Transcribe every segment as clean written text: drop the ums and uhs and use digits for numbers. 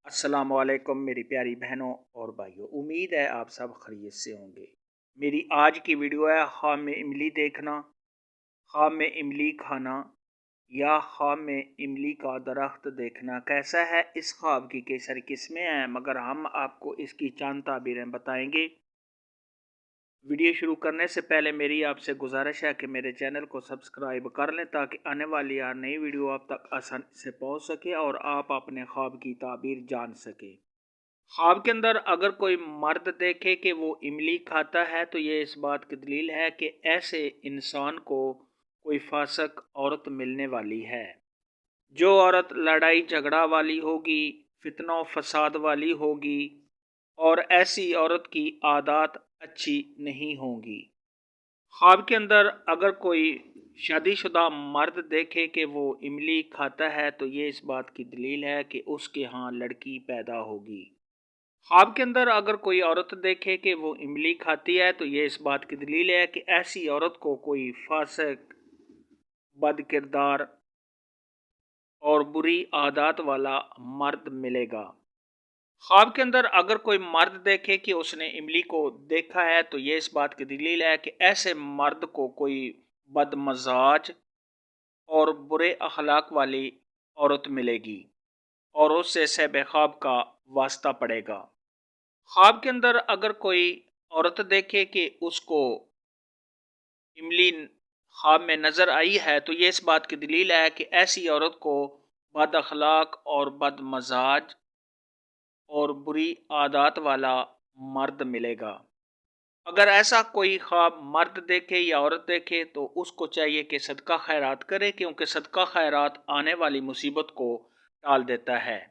السلام علیکم میری پیاری بہنوں اور بھائیوں، امید ہے آپ سب خیریت سے ہوں گے۔ میری آج کی ویڈیو ہے خواب میں املی دیکھنا، خواب میں املی کھانا یا خواب میں املی کا درخت دیکھنا کیسا ہے۔ اس خواب کی کئی ساری قسمیں ہیں مگر ہم آپ کو اس کی چند تعبیریں بتائیں گے۔ ویڈیو شروع کرنے سے پہلے میری آپ سے گزارش ہے کہ میرے چینل کو سبسکرائب کر لیں تاکہ آنے والی ہر نئی ویڈیو آپ تک آسانی سے پہنچ سکے اور آپ اپنے خواب کی تعبیر جان سکیں۔ خواب کے اندر اگر کوئی مرد دیکھے کہ وہ املی کھاتا ہے تو یہ اس بات کی دلیل ہے کہ ایسے انسان کو کوئی فاسق عورت ملنے والی ہے۔ جو عورت لڑائی جھگڑا والی ہوگی، فتنہ و فساد والی ہوگی اور ایسی عورت کی عادات اچھی نہیں ہوں گی۔ خواب کے اندر اگر کوئی شادی شدہ مرد دیکھے کہ وہ املی کھاتا ہے تو یہ اس بات کی دلیل ہے کہ اس کے ہاں لڑکی پیدا ہوگی۔ خواب کے اندر اگر کوئی عورت دیکھے کہ وہ املی کھاتی ہے تو یہ اس بات کی دلیل ہے کہ ایسی عورت کو کوئی فاسق، بد کردار اور بری عادات والا مرد ملے گا۔ خواب کے اندر اگر کوئی مرد دیکھے کہ اس نے املی کو دیکھا ہے تو یہ اس بات کی دلیل ہے کہ ایسے مرد کو کوئی بد مزاج اور برے اخلاق والی عورت ملے گی اور اس سے صحب خواب کا واسطہ پڑے گا۔ خواب کے اندر اگر کوئی عورت دیکھے کہ اس کو املی خواب میں نظر آئی ہے تو یہ اس بات کی دلیل ہے کہ ایسی عورت کو بد اخلاق اور بد مزاج اور بری عادات والا مرد ملے گا۔ اگر ایسا کوئی خواب مرد دیکھے یا عورت دیکھے تو اس کو چاہیے کہ صدقہ خیرات کرے، کیونکہ صدقہ خیرات آنے والی مصیبت کو ٹال دیتا ہے۔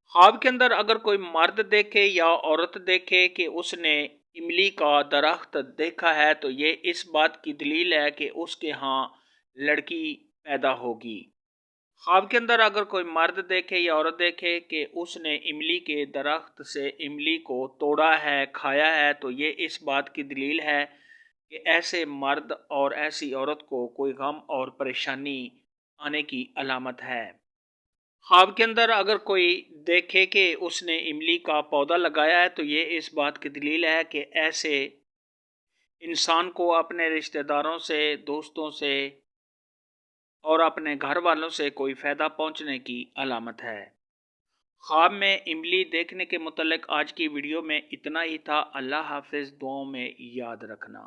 خواب کے اندر اگر کوئی مرد دیکھے یا عورت دیکھے کہ اس نے املی کا درخت دیکھا ہے تو یہ اس بات کی دلیل ہے کہ اس کے ہاں لڑکی پیدا ہوگی۔ خواب کے اندر اگر کوئی مرد دیکھے یا عورت دیکھے کہ اس نے املی کے درخت سے املی کو توڑا ہے، کھایا ہے تو یہ اس بات کی دلیل ہے کہ ایسے مرد اور ایسی عورت کو کوئی غم اور پریشانی آنے کی علامت ہے۔ خواب کے اندر اگر کوئی دیکھے کہ اس نے املی کا پودا لگایا ہے تو یہ اس بات کی دلیل ہے کہ ایسے انسان کو اپنے رشتہ داروں سے، دوستوں سے اور اپنے گھر والوں سے کوئی فائدہ پہنچنے کی علامت ہے۔ خواب میں املی دیکھنے کے متعلق آج کی ویڈیو میں اتنا ہی تھا۔ اللہ حافظ، دعاؤں میں یاد رکھنا۔